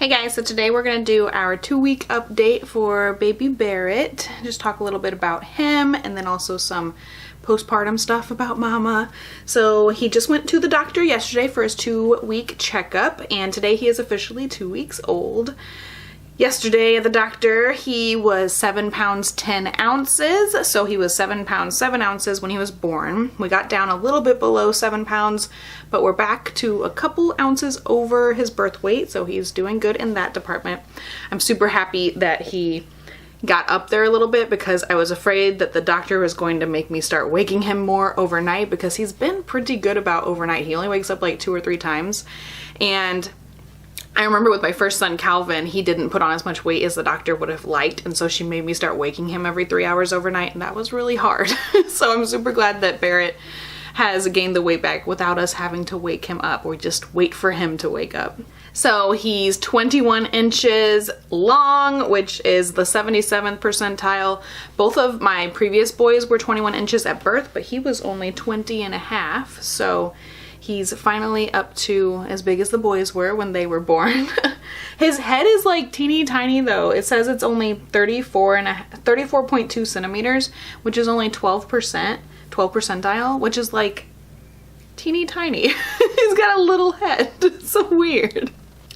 Hey guys, so today we're going to do our 2-week update for baby Barret. Just talk a little bit about him and then also some postpartum stuff about mama. So he just went to the doctor yesterday for his 2-week checkup and today he is officially 2 weeks old. Yesterday at the doctor he was 7 pounds 10 ounces, so he was 7 pounds 7 ounces when he was born. We got down a little bit below 7 pounds, but we're back to a couple ounces over his birth weight, so he's doing good in that department. I'm super happy that he got up there a little bit because I was afraid that the doctor was going to make me start waking him more overnight because he's been pretty good about overnight. He only wakes up like 2 or 3 times, and I remember with my first son, Calvin, he didn't put on as much weight as the doctor would have liked, and so she made me start waking him every 3 hours overnight, and that was really hard. So I'm super glad that Barret has gained the weight back without us having to wake him up or just wait for him to wake up. So he's 21 inches long, which is the 77th percentile. Both of my previous boys were 21 inches at birth, but he was only 20 and a half, so he's finally up to as big as the boys were when they were born. His head is like teeny tiny though. It says it's only 34.2 centimeters, which is only 12 percentile, which is like teeny tiny. He's got a little head. It's so weird.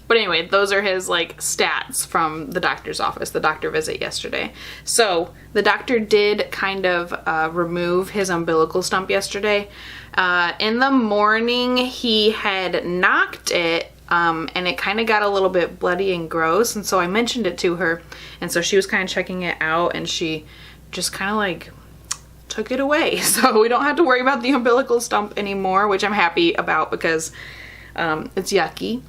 But anyway, those are his like stats from the doctor's office, the doctor visit yesterday. So the doctor did kind of remove his umbilical stump yesterday. In the morning he had knocked it and it kind of got a little bit bloody and gross, and so I mentioned it to her, and so she was kind of checking it out and she just kind of like took it away. So we don't have to worry about the umbilical stump anymore, which I'm happy about because it's yucky.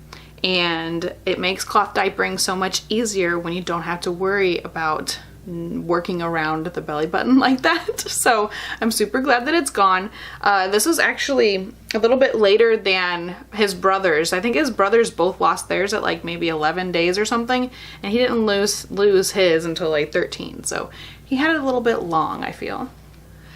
And it makes cloth diapering so much easier when you don't have to worry about working around the belly button like that. So I'm super glad that it's gone. This was actually a little bit later than his brothers. I think his brothers both lost theirs at like maybe 11 days or something, and he didn't lose his until like 13. So he had it a little bit long, I feel.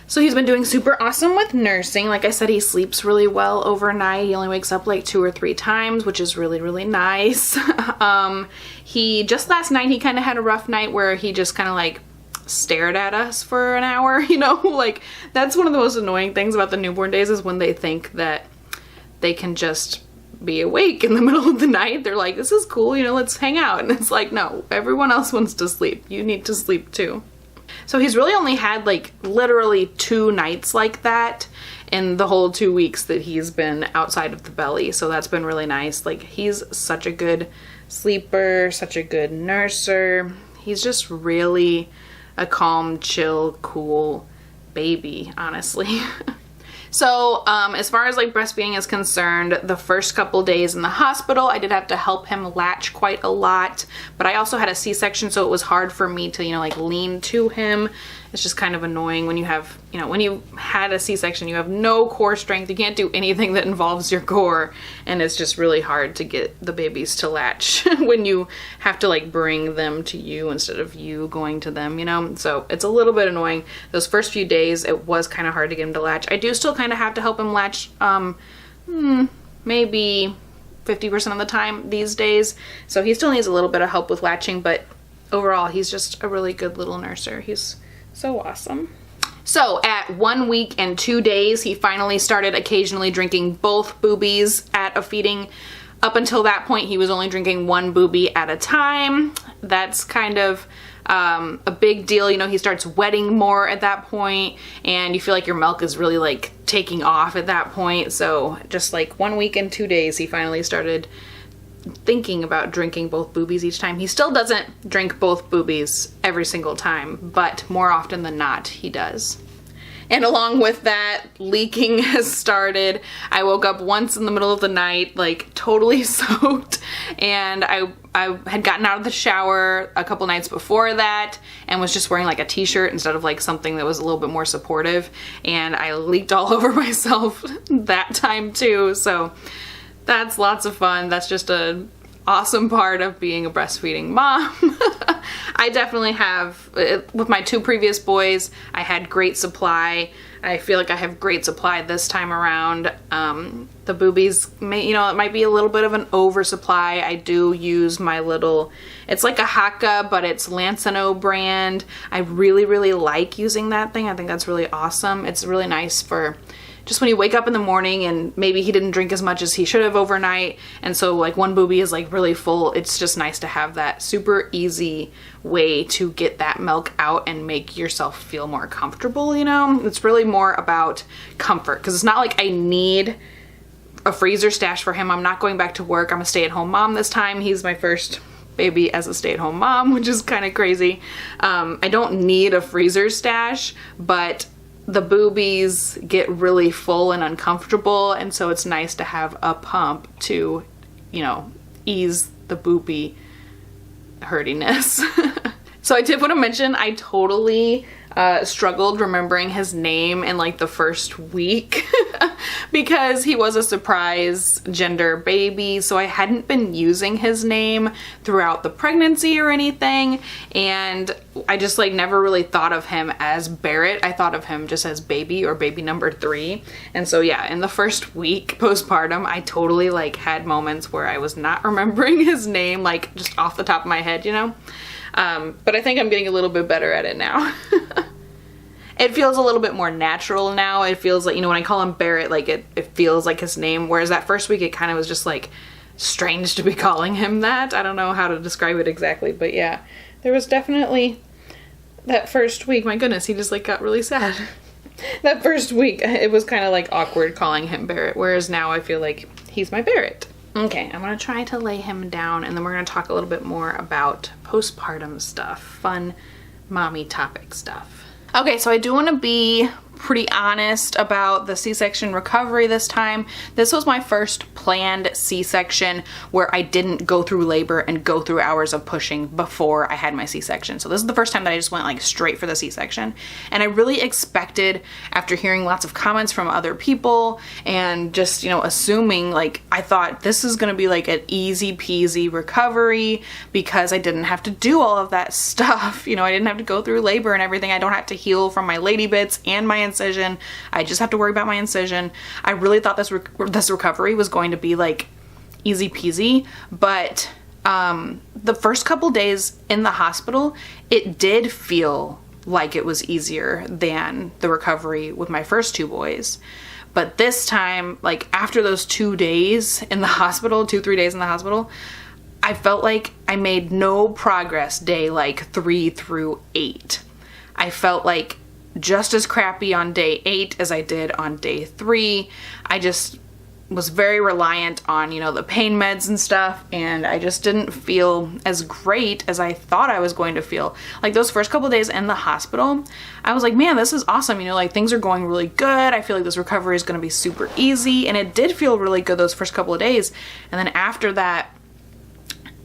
So he's been doing super awesome with nursing. Like I said, he sleeps really well overnight. He only wakes up like 2 or 3 times, which is really, really nice. He just last night, he kind of had a rough night where he just kind of like stared at us for an hour, you know, like that's one of the most annoying things about the newborn days is when they think that they can just be awake in the middle of the night. They're like, this is cool, you know, let's hang out. And it's like, no, everyone else wants to sleep. You need to sleep too. So he's really only had like literally 2 nights like that in the whole 2 weeks that he's been outside of the belly. So that's been really nice. Like he's such a good sleeper, such a good nurser. He's just really a calm, chill, cool baby, honestly. So as far as like breastfeeding is concerned, the first couple days in the hospital, I did have to help him latch quite a lot, but I also had a C-section, so it was hard for me to, you know, like lean to him. It's just kind of annoying when you have, you know, when you had a C-section, you have no core strength. You can't do anything that involves your core, and it's just really hard to get the babies to latch when you have to like bring them to you instead of you going to them, you know? So it's a little bit annoying. Those first few days, it was kind of hard to get him to latch. I do still kind of have to help him latch maybe 50% of the time these days. So he still needs a little bit of help with latching, but overall, he's just a really good little nurser. He's so awesome. So at 1 week and 2 days, he finally started occasionally drinking both boobies at a feeding. Up until that point, he was only drinking 1 boobie at a time. That's kind of a big deal. You know, he starts wetting more at that point, and you feel like your milk is really like taking off at that point. So just like 1 week and 2 days, he finally started thinking about drinking both boobies each time. He still doesn't drink both boobies every single time, but more often than not, he does. And along with that, leaking has started. I woke up once in the middle of the night, like totally soaked, and I had gotten out of the shower a couple nights before that and was just wearing like a t-shirt instead of like something that was a little bit more supportive, and I leaked all over myself that time too. So that's lots of fun. That's just a awesome part of being a breastfeeding mom. I definitely have, with my 2 previous boys, I had great supply. I feel like I have great supply this time around. The boobies, it might be a little bit of an oversupply. I do use my little, it's like a Haka, but it's Lancino brand. I really, really like using that thing. I think that's really awesome. It's really nice for just when you wake up in the morning and maybe he didn't drink as much as he should have overnight, and so like one boobie is like really full. It's just nice to have that super easy way to get that milk out and make yourself feel more comfortable. It's really more about comfort, because it's not like I need a freezer stash for him. I'm not going back to work. I'm a stay-at-home mom this time. He's my first baby as a stay-at-home mom, which is kind of crazy. I don't need a freezer stash, but the boobies get really full and uncomfortable, and so it's nice to have a pump to, ease the boobie hurtiness. So I did want to mention, I totally struggled remembering his name in like the first week because he was a surprise gender baby, so I hadn't been using his name throughout the pregnancy or anything, and I just like never really thought of him as Barret. I thought of him just as baby or baby number 3. And so yeah, in the first week postpartum, I totally like had moments where I was not remembering his name, like just off the top of my head, but I think I'm getting a little bit better at it now. It feels a little bit more natural now. It feels like, when I call him Barret, like it feels like his name, whereas that first week it kind of was just like strange to be calling him that. I don't know how to describe it exactly, but yeah, there was definitely that first week. My goodness, he just like got really sad. That first week it was kind of like awkward calling him Barret, whereas now I feel like he's my Barret. Okay, I'm gonna try to lay him down, and then we're gonna talk a little bit more about postpartum stuff, fun mommy topic stuff. Okay, so I do want to be pretty honest about the C-section recovery this time. This was my first planned C-section where I didn't go through labor and go through hours of pushing before I had my C-section. So this is the first time that I just went like straight for the C-section. And I really expected, after hearing lots of comments from other people and just, assuming, like, I thought this is gonna be like an easy peasy recovery because I didn't have to do all of that stuff. I didn't have to go through labor and everything. I don't have to heal from my lady bits and my incision. I just have to worry about my incision. I really thought this recovery was going to be like easy peasy, but the first couple days in the hospital, it did feel like it was easier than the recovery with my first 2 boys. But this time, like after those 2 days in the hospital, 2-3 days in the hospital, I felt like I made no progress day like 3 through 8. I felt like just as crappy on day 8 as I did on day 3. I just was very reliant on, the pain meds and stuff, and I just didn't feel as great as I thought I was going to feel. Like those first couple days in the hospital, I was like, man, this is awesome. Like things are going really good. I feel like this recovery is going to be super easy, and it did feel really good those first couple of days. And then after that,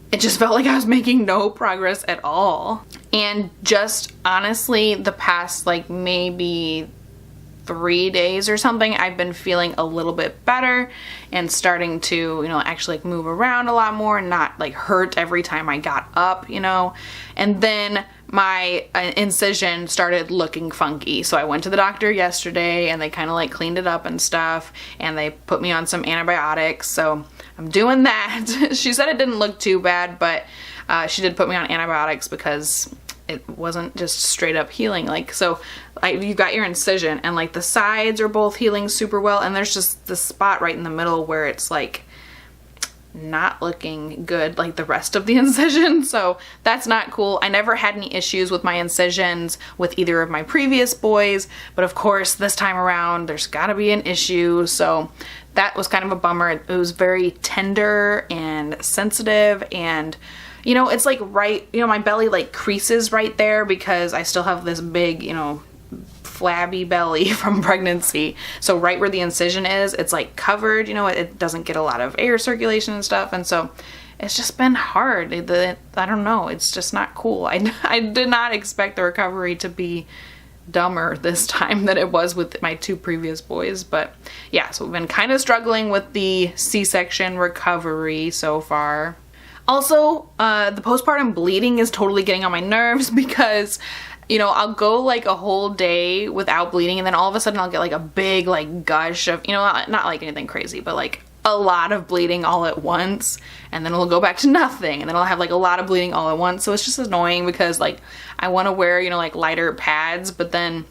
it just felt like I was making no progress at all. And just honestly, the past like maybe 3 days or something, I've been feeling a little bit better and starting to, actually like move around a lot more and not like hurt every time I got up, And then my incision started looking funky. So I went to the doctor yesterday and they kind of like cleaned it up and stuff, and they put me on some antibiotics. So I'm doing that. She said it didn't look too bad, but she did put me on antibiotics because it wasn't just straight up healing. Like, so you've got your incision and like the sides are both healing super well, and there's just the spot right in the middle where it's like not looking good like the rest of the incision. So that's not cool. I never had any issues with my incisions with either of my previous boys, but of course this time around there's gotta be an issue. So that was kind of a bummer. It was very tender and sensitive, and it's like right, my belly like creases right there because I still have this big, flabby belly from pregnancy. So right where the incision is, it's like covered, it doesn't get a lot of air circulation and stuff. And so it's just been hard. I don't know. It's just not cool. I did not expect the recovery to be dumber this time than it was with my 2 previous boys. But yeah, so we've been kind of struggling with the C-section recovery so far. Also, the postpartum bleeding is totally getting on my nerves because, you know, I'll go like a whole day without bleeding and then all of a sudden I'll get like a big like gush of, you know, not like anything crazy, but like a lot of bleeding all at once, and then it'll go back to nothing, and then I'll have like a lot of bleeding all at once. So it's just annoying because like I want to wear, you know, like lighter pads, but then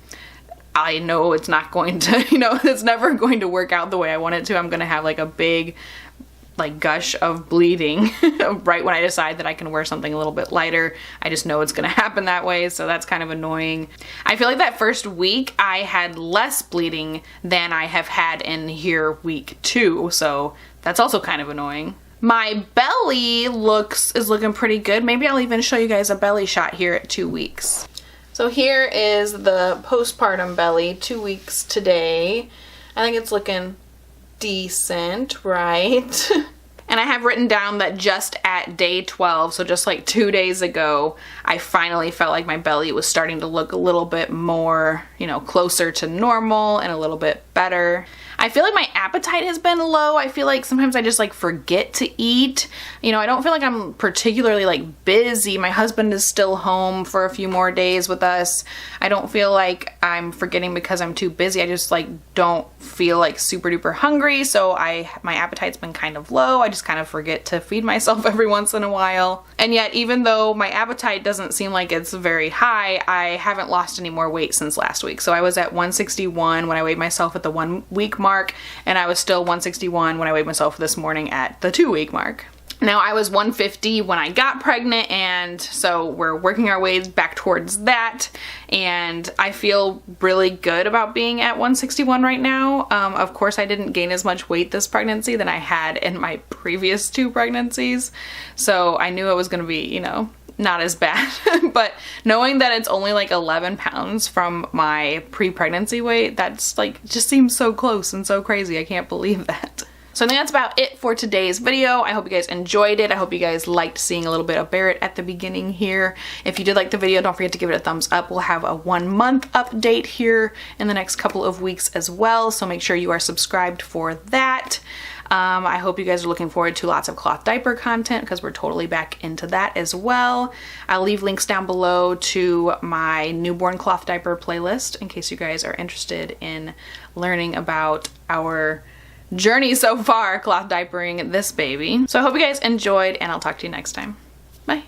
I know it's not going to, you know, it's never going to work out the way I want it to. I'm gonna have like a big like gush of bleeding right when I decide that I can wear something a little bit lighter. I just know it's gonna happen that way, so that's kind of annoying. I feel like that first week I had less bleeding than I have had in here week 2, so that's also kind of annoying. My belly is looking pretty good. Maybe I'll even show you guys a belly shot here at 2 weeks. So here is the postpartum belly, 2 weeks today. I think it's looking decent, right? And I have written down that just at day 12, so just like 2 days ago, I finally felt like my belly was starting to look a little bit more, you know, closer to normal and a little bit better. I feel like my appetite has been low. I feel like sometimes I just like forget to eat. You know, I don't feel like I'm particularly like busy. My husband is still home for a few more days with us. I don't feel like I'm forgetting because I'm too busy. I just like don't feel like super duper hungry. So my appetite's been kind of low. I just kind of forget to feed myself every once in a while. And yet, even though my appetite doesn't seem like it's very high, I haven't lost any more weight since last week. So I was at 161 when I weighed myself at the 1 week mark, and I was still 161 when I weighed myself this morning at the 2 week mark. Now, I was 150 when I got pregnant, and so we're working our way back towards that, and I feel really good about being at 161 right now. Of course, I didn't gain as much weight this pregnancy than I had in my previous 2 pregnancies, so I knew it was going to be, you know, not as bad. But knowing that it's only like 11 pounds from my pre-pregnancy weight, that's like, just seems so close and so crazy. I can't believe that. So I think that's about it for today's video. I hope you guys enjoyed it. I hope you guys liked seeing a little bit of Barret at the beginning here. If you did like the video, don't forget to give it a thumbs up. We'll have a 1 month update here in the next couple of weeks as well, so make sure you are subscribed for that. I hope you guys are looking forward to lots of cloth diaper content because we're totally back into that as well. I'll leave links down below to my newborn cloth diaper playlist in case you guys are interested in learning about our journey so far cloth diapering this baby. So I hope you guys enjoyed, and I'll talk to you next time. Bye.